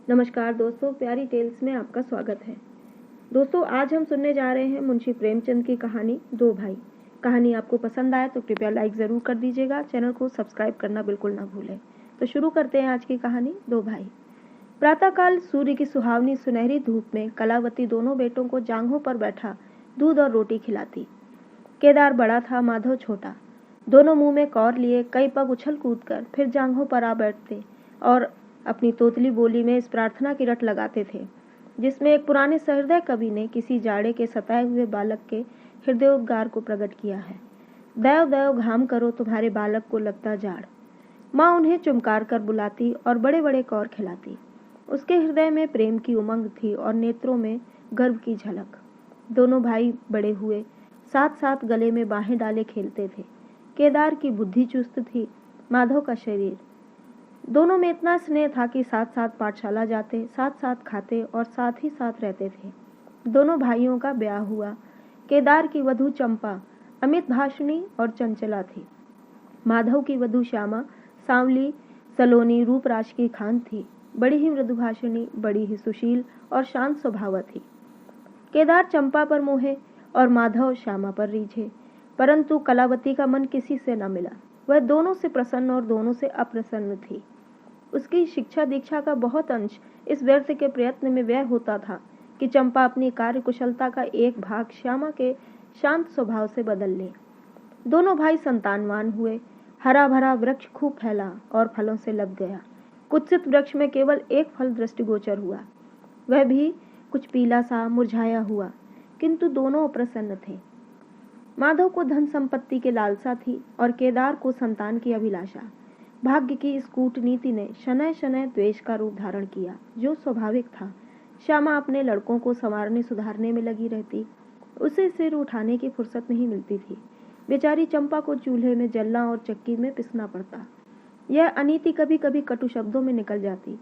नमस्कार दोस्तों, प्यारी टेल्स में आपका स्वागत है। दोस्तों, आज हम सुनने जा रहे हैं मुंशी प्रेमचंद की कहानी दो भाई। कहानी आपको पसंद आए तो कृपया लाइक ज़रूर कर दीजिएगा। चैनल को सब्सक्राइब करना बिल्कुल ना भूलें। तो शुरू करते हैं आज की कहानी दो भाई। प्रातःकाल सूर्य की सुहावनी सुनहरी धूप में कलावती दोनों बेटों को जांघों पर बैठा दूध और रोटी खिलाती। केदार बड़ा था, माधव छोटा। दोनों मुंह में कौर लिए कई पग उछल कूद कर फिर जांघों पर आ बैठते और अपनी तोतली बोली में इस प्रार्थना की रट लगाते थे जिसमें एक पुराने सहृदय कवि ने किसी जाड़े के सताए हुए बालक के हृदयोद्गार को प्रकट किया है। दैव दैव घाम करो तुम्हारे बालक को लगता जाड़। माँ उन्हें चुमकार कर बुलाती और बड़े बड़े कौर खिलाती। उसके हृदय में प्रेम की उमंग थी और नेत्रों में गर्व की झलक। दोनों भाई बड़े हुए, साथ साथ गले में बाहें डाले खेलते थे। केदार की बुद्धि चुस्त थी, माधव का शरीर। दोनों में इतना स्नेह था कि साथ साथ पाठशाला जाते, साथ साथ खाते और साथ ही साथ रहते थे। दोनों भाइयों का ब्याह हुआ। केदार की वधू चंपा अमित भाषणी और चंचला थी। माधव की वधू श्यामा सांवली, सलोनी, रूप राज की खान थी। बड़ी ही मृदुभाषिणी, बड़ी ही सुशील और शांत स्वभाव थी। केदार चंपा पर मोहे और माधव श्यामा पर रीझे, परंतु कलावती का मन किसी से न मिला। वह दोनों से प्रसन्न और दोनों से अप्रसन्न थी। उसकी शिक्षा दीक्षा का बहुत अंश इस व्यर्थ के प्रयत्न में व्यय होता था कि चंपा अपनी कार्य कुशलता का एक भाग श्यामा के शांत स्वभाव से बदल ले। दोनों भाई संतानवान हुए। हरा भरा वृक्ष खूब फैला और फलों से लग गया। कुत्सित वृक्ष में केवल एक फल दृष्टिगोचर हुआ, वह भी कुछ पीला सा मुरझाया हुआ, किंतु दोनों अप्रसन्न थे। माधव को धन संपत्ति की लालसा थी और केदार को संतान की अभिलाषा। भाग्य की इस कूटनीति ने शनय शनय द्वेष का रूप धारण किया, जो स्वाभाविक था। श्यामा अपने लड़कों को संवारने सुधारने में लगी रहती। उसे सिर उठाने की फुर्सत नहीं मिलती थी। बेचारी चंपा को चूल्हे में जलना और चक्की में पिसना पड़ता। यह अनीति कभी कभी कटु शब्दों में निकल जाती।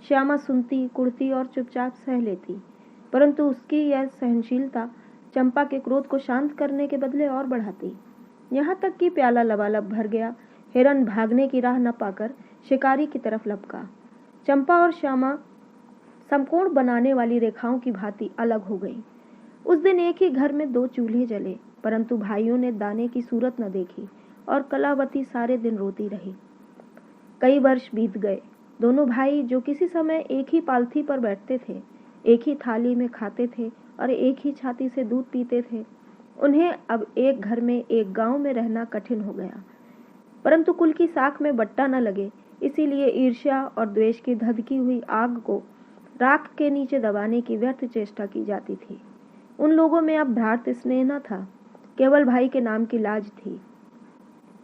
श्यामा सुनती, कुढ़ती और चुपचाप सह लेती, परंतु उसकी यह सहनशीलता चंपा के क्रोध को शांत करने के बदले और बढ़ाती। यहाँ तक कि प्याला लबालब भर गया। हिरन भागने की राह न पाकर शिकारी की तरफ लपका। चंपा और श्यामा समकोण बनाने वाली रेखाओं की भांति अलग हो गई। उस दिन एक ही घर में दो चूल्हे जले, परंतु भाइयों ने दाने की सूरत न देखी और कलावती सारे दिन रोती रही। कई वर्ष बीत गए। दोनों भाई जो किसी समय एक ही पालथी पर बैठते थे, एक ही थाली में खाते थे और एक ही छाती से दूध पीते थे, उन्हें अब एक घर में एक गांव में रहना कठिन हो गया। परंतु कुल की साख में बट्टा न लगे, इसीलिए ईर्ष्या और द्वेष की धधकी हुई आग को राख के नीचे दबाने की व्यर्थ चेष्टा की जाती थी। उन लोगों में अब भ्रातृ स्नेह न था, केवल भाई के नाम की लाज थी।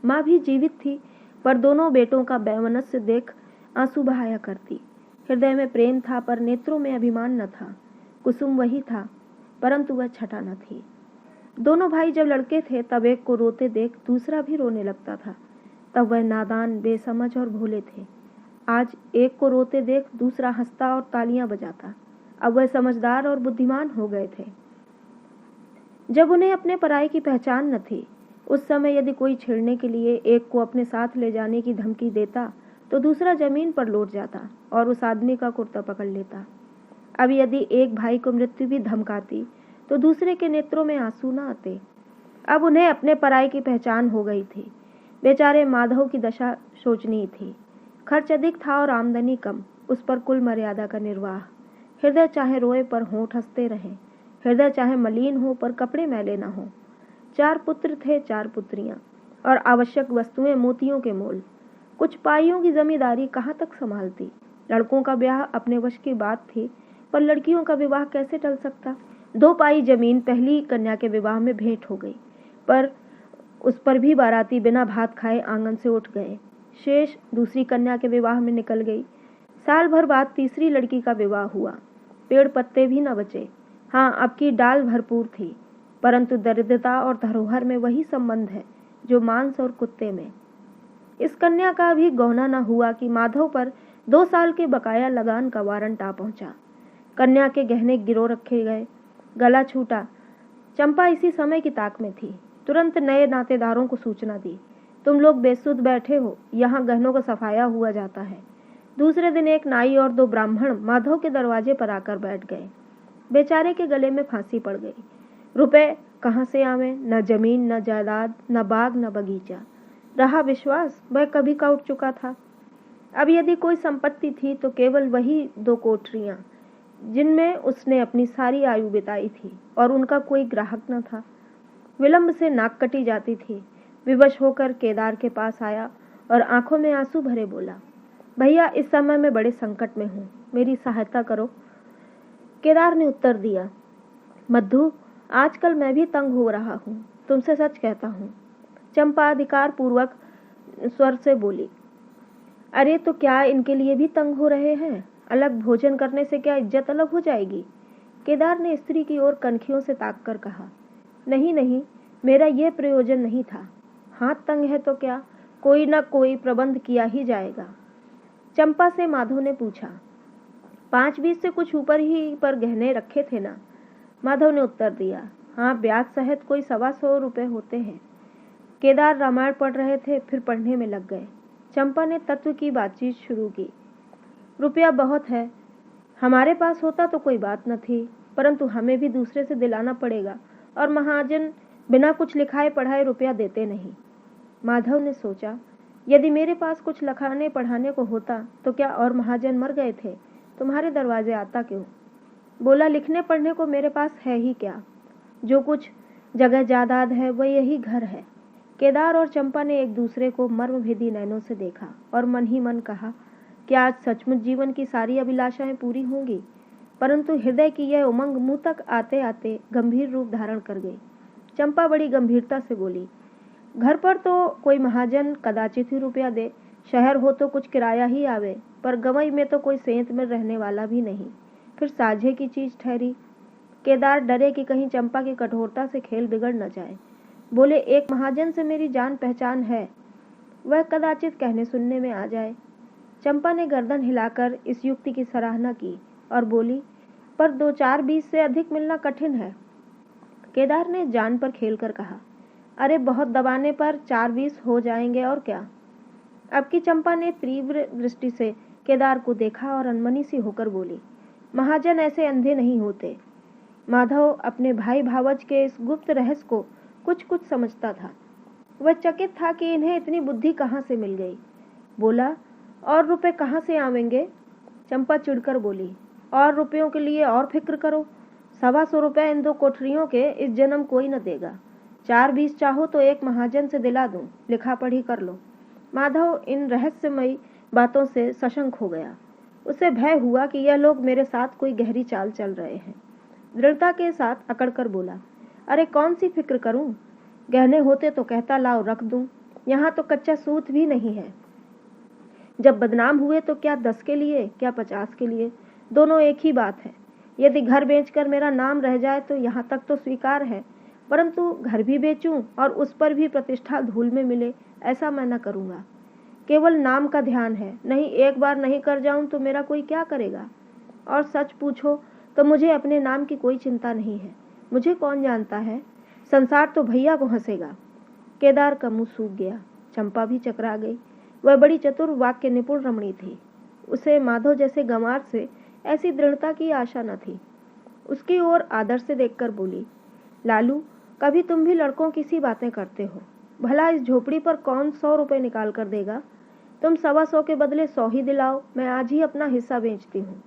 माँ भी जीवित थी, पर दोनों बेटों का वैमनस्य देख आंसू बहाया करती। हृदय में प्रेम था, पर नेत्रों में अभिमान न था। कुसुम वही था, परंतु वह छटा न थी। दोनों भाई जब लड़के थे तब एक को रोते देख दूसरा भी रोने लगता था। तब वह नादान, बेसमझ और भोले थे। आज एक को रोते देख दूसरा हंसता और तालियां बजाता। अब वह समझदार और बुद्धिमान हो गए थे। जब उन्हें अपने पराये की पहचान न थी, उस समय यदि कोई छेड़ने के लिए एक को अपने साथ ले जाने की धमकी देता तो दूसरा जमीन पर लौट जाता और उस आदमी का कुर्ता पकड़ लेता। अब यदि एक भाई को मृत्यु भी धमकाती तो दूसरे के नेत्रों में आंसू न आते। अब उन्हें अपने पराये की पहचान हो गई थी। बेचारे माधव की दशा शोचनीय थी। खर्च अधिक था और आमदनी कम, उस पर कुल मर्यादा का निर्वाह। हृदय चाहे रोए पर होंठ हंसते रहें, हृदय चाहे मलिन हो पर कपड़े मैले न हो। 4 पुत्र थे, 4 पुत्रियां और आवश्यक वस्तुएं मोतियों के मोल। कुछ पाइयों की जमींदारी कहाँ तक संभालती। लड़कों का ब्याह अपने वश की बात थी, पर लड़कियों का विवाह कैसे टल सकता। 2 पाई जमीन पहली कन्या के विवाह में भेंट हो गई, पर उस पर भी बाराती बिना भात खाए आंगन से उठ गए। शेष दूसरी कन्या के विवाह में निकल गई। साल भर बाद तीसरी लड़की का विवाह हुआ। पेड़ पत्ते भी न बचे। हाँ, अब की डाल भरपूर थी, परंतु दरिद्रता और धरोहर में वही संबंध है जो मांस और कुत्ते में। इस कन्या का भी गौना न हुआ कि माधव पर 2 साल के बकाया लगान का वारंट आ पहुंचा। कन्या के गहने गिरो रखे गए, गला छूटा। चंपा इसी समय की ताक में थी। तुरंत नए नातेदारों को सूचना दी, तुम लोग बेसुध बैठे हो, यहाँ गहनों का सफाया हुआ जाता है। दूसरे दिन एक नाई और 2 ब्राह्मण माधव के दरवाजे पर आकर बैठ गए। बेचारे के गले में फांसी पड़ गई। रुपए कहाँ से आवे, न जमीन, न जायदाद, न बाग, न बगीचा। रहा विश्वास, वह कभी का उठ चुका था। अब यदि कोई संपत्ति थी तो केवल वही 2 कोठरियां जिनमें उसने अपनी सारी आयु बिताई थी, और उनका कोई ग्राहक न था। विलंब से नाक कटी जाती थी। विवश होकर केदार के पास आया और आंखों में आंसू भरे बोला, भैया, इस समय मैं बड़े संकट में हूँ, मेरी सहायता करो। केदार ने उत्तर दिया, मधु, आजकल मैं भी तंग हो रहा हूँ, तुमसे सच कहता हूँ। चंपा अधिकार पूर्वक स्वर से बोली, अरे तो क्या इनके लिए भी तंग हो रहे हैं? अलग भोजन करने से क्या इज्जत अलग हो जाएगी? केदार ने स्त्री की ओर कनखियों से ताककर कहा, नहीं नहीं, मेरा यह प्रयोजन नहीं था। हाथ तंग है तो क्या, कोई न कोई प्रबंध किया ही जाएगा। चंपा से माधव ने पूछा, 5-20 से कुछ ऊपर ही पर गहने रखे थे ना? माधव ने उत्तर दिया, हाँ, ब्याज सहित कोई 125 रुपए होते हैं। केदार रामायण पढ़ रहे थे, फिर पढ़ने में लग गए। चंपा ने तत्व की बातचीत शुरू की। रुपया बहुत है, हमारे पास होता तो कोई बात न थी, परंतु हमें भी दूसरे से दिलाना पड़ेगा, और महाजन बिना कुछ लिखाए पढ़ाए रुपया देते नहीं। माधव ने सोचा, यदि मेरे पास कुछ लिखाने पढ़ाने को होता तो क्या और महाजन मर गए थे? तुम्हारे दरवाजे आता क्यों? बोला, लिखने पढ़ने को मेरे पास है ही क्या? जो कुछ जगह जायदाद है वह यही घर है। केदार और चंपा ने एक दूसरे को मर्मभेदी नैनों से देखा और मन ही मन कहा कि आज सचमुच जीवन की सारी अभिलाषाएं पूरी होंगी। परंतु हृदय की यह उमंग मुंह तक आते आते गंभीर रूप धारण कर गई। चंपा बड़ी गंभीरता से बोली, घर पर तो कोई महाजन कदाचित ही रुपया दे, शहर हो तो कुछ किराया ही आवे, पर गवई में तो कोई सेंत में रहने वाला भी नहीं, फिर साझे की चीज ठहरी। केदार डरे कि कहीं चंपा की कठोरता से खेल बिगड़ न जाए। बोले, एक महाजन से मेरी जान पहचान है, वह कदाचित कहने सुनने में आ जाए। चंपा ने गर्दन हिलाकर इस युक्ति की सराहना की और बोली, पर 2-4-20 से अधिक मिलना कठिन है। केदार ने जान पर खेल कर कहा, अरे बहुत दबाने पर 4-20 हो जाएंगे और क्या। अब की चंपा ने तीव्र दृष्टि से केदार को देखा और अनमनी सी होकर बोली, महाजन ऐसे अंधे नहीं होते। माधव अपने भाई भावज के इस गुप्त रहस्य को कुछ कुछ समझता था। वह चकित था कि इन्हें इतनी बुद्धि कहाँ से मिल गई। बोला, और रुपए कहाँ से आवेंगे? चंपा चिढ़कर बोली, और रुपयों के लिए और फिक्र करो, 125 रुपए इन 2 कोठरियों के इस जन्म कोई न देगा। 4-20 चाहो तो एक महाजन से दिला दूं, लिखा पढ़ी कर लो। माधव इन रहस्यमयी बातों से सशंक हो गया। उसे भय हुआ कि यह लोग मेरे साथ कोई गहरी चाल चल रहे हैं। दृढ़ता के साथ अकड़कर बोला, अरे कौन सी फिक्र करूं? गहने होते तो कहता लाओ रख दूं, यहाँ तो कच्चा सूत भी नहीं है। जब बदनाम हुए तो क्या 10 के लिए, क्या 50 के लिए, दोनों एक ही बात है। यदि घर बेचकर मेरा नाम रह जाए तो यहाँ तक तो स्वीकार है, परंतु घर भी बेचूं और उस पर भी प्रतिष्ठा धूल में मिले, ऐसा मैं न करूँगा। केवल नाम का ध्यान है, नहीं एक बार नहीं कर जाऊं तो मेरा कोई क्या करेगा। और सच पूछो तो मुझे अपने नाम की कोई चिंता नहीं है। मुझे कौन जानता है, संसार तो भैया को हंसेगा। केदार का मुंह सूख गया। चंपा भी चकरा गई। वह बड़ी चतुर वाक्य निपुण रमणी थी। उसे माधव जैसे गंवार से ऐसी दृढ़ता की आशा न थी। उसकी ओर आदर से देखकर बोली, लालू, कभी तुम भी लड़कों की सी बातें करते हो। भला इस झोपड़ी पर कौन 100 रुपए निकाल कर देगा? तुम 125 के बदले 100 ही दिलाओ, मैं आज ही अपना हिस्सा बेचती हूँ।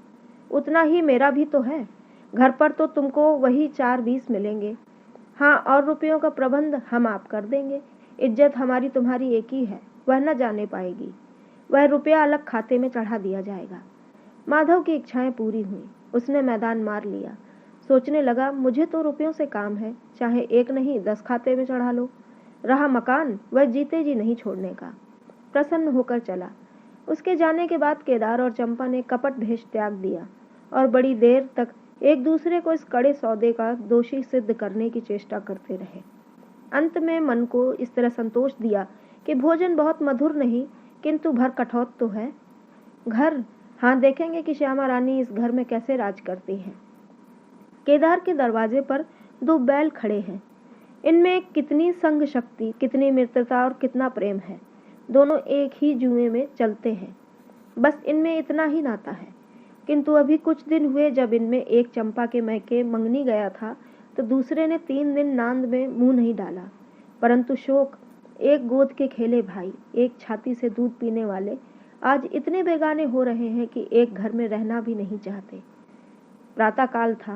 उतना ही मेरा भी तो है। घर पर तो तुमको वही 4-20 मिलेंगे। हाँ, और रुपयों का प्रबंध हम आप कर देंगे। इज्जत हमारी तुम्हारी एक ही है, वह न जाने पाएगी। वह रुपया अलग खाते में चढ़ा दिया जाएगा। माधव की इच्छाएं पूरी हुई। उसने मैदान मार लिया। सोचने लगा, मुझे तो रुपयों से काम है, चाहे 1 नहीं 10 खाते में चढ़ा लो। रहा मकान, वह जीते जी नहीं छोड़ने का। प्रसन्न होकर चला। उसके जाने के बाद केदार और चंपा ने कपट भेष त्याग दिया और बड़ी देर तक एक दूसरे को इस कड़े सौदे का दोषी सिद्ध करने की चेष्टा करते रहे। अंत में मन को इस तरह संतोष दिया कि भोजन बहुत मधुर नहीं, किंतु भर कठौत तो है। घर, हाँ, देखेंगे कि श्यामा रानी इस घर में कैसे राज करती है। केदार के दरवाजे पर 2 बैल खड़े हैं। इनमें कितनी संग शक्ति, कितनी मित्रता और कितना प्रेम है। दोनों एक ही जुए में चलते हैं। बस इनमें इतना ही नाता है। किंतु अभी कुछ दिन हुए जब इनमें एक चंपा के मैके मंगनी गया था तो दूसरे ने 3 दिन नांद में मुंह नहीं डाला। परंतु शोक, एक गोद के खेले भाई, एक छाती से दूध पीने वाले आज इतने बेगाने हो रहे हैं कि एक घर में रहना भी नहीं चाहते। प्रातः काल था।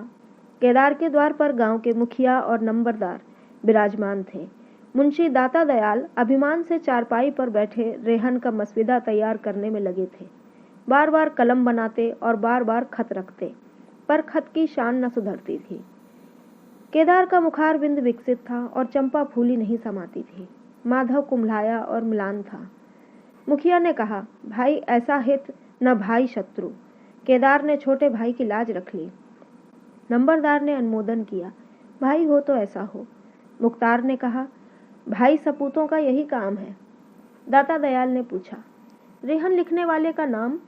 केदार के द्वार पर गांव के मुखिया और नंबरदार विराजमान थे। मुंशी दाता दयाल अभिमान से चारपाई पर बैठे रेहन का मसविदा तैयार करने में लगे थे। बार बार कलम बनाते और बार बार खत रखते, पर खत की शान न सुधरती थी। केदार का मुखार बिंद विकसित था और चंपा फूली नहीं समाती थी। माधव कुम्हलाया और मिलान था। मुखिया ने कहा, भाई ऐसा हित न भाई शत्रु। केदार ने छोटे भाई की लाज रख ली। नंबरदार ने अनुमोदन किया, भाई हो तो ऐसा हो। मुख्तार ने कहा, भाई सपूतों का यही काम है। दाता दयाल ने पूछा, रेहन लिखने वाले का नाम?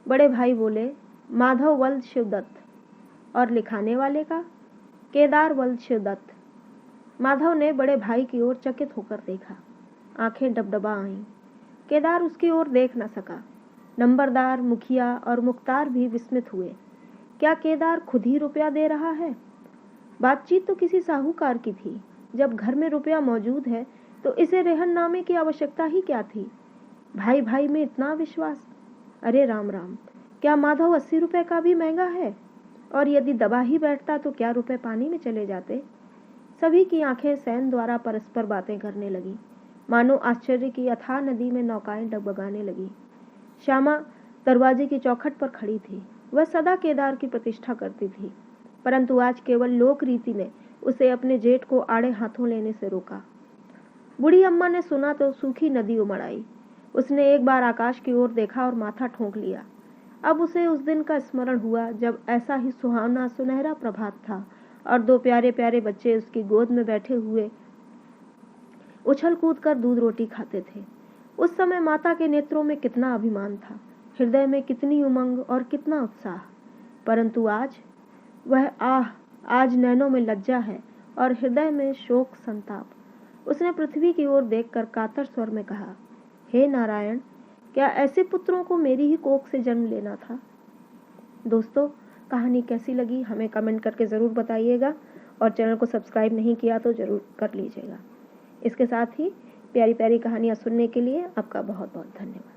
बड़े भाई बोले, माधव वल्द शिवदत्त। और लिखाने वाले का? केदार वल्द शिवदत्त। माधव ने बड़े भाई की ओर चकित होकर देखा। आंखें डबडबा आईं। केदार उसकी ओर देख न सका। नंबरदार, मुखिया और मुख्तार भी विस्मित हुए। क्या केदार खुद ही रुपया दे रहा है? बातचीत तो किसी साहूकार की थी। जब घर में रुपया मौजूद है तो इसे रेहननामे की आवश्यकता ही क्या थी? भाई भाई में इतना विश्वास! अरे राम राम, क्या माधव 80 रुपए का भी महंगा है? और यदि दबा ही बैठता तो क्या रुपए पानी में चले जाते? सभी की आंखें सैन द्वारा परस्पर बातें करने लगी, मानो आश्चर्य की अथाह नदी में नौकाएं डगमगाने लगी। श्यामा दरवाजे की चौखट पर खड़ी थी। वह सदा केदार की प्रतिष्ठा करती थी, परंतु आज केवल लोक रीति ने उसे अपने जेठ को आड़े हाथों लेने से रोका। बूढ़ी अम्मा ने सुना तो सूखी नदी उमड़ आई। उसने एक बार आकाश की ओर देखा और माथा ठोंक लिया। अब उसे उस दिन का स्मरण हुआ जब ऐसा ही सुहावना सुनहरा प्रभात था और 2 प्यारे प्यारे बच्चे उसकी गोद में बैठे हुए उछल कूद कर दूध रोटी खाते थे। उस समय माता के नेत्रों में कितना अभिमान था, हृदय में कितनी उमंग और कितना उत्साह। परंतु आज वह आज नैनों में लज्जा है और हृदय में शोक संताप। उसने पृथ्वी की ओर देखकर कातर स्वर में कहा, हे नारायण, क्या ऐसे पुत्रों को मेरी ही कोख से जन्म लेना था? दोस्तों, कहानी कैसी लगी हमें कमेंट करके ज़रूर बताइएगा और चैनल को सब्सक्राइब नहीं किया तो ज़रूर कर लीजिएगा। इसके साथ ही प्यारी प्यारी कहानियाँ सुनने के लिए आपका बहुत बहुत धन्यवाद।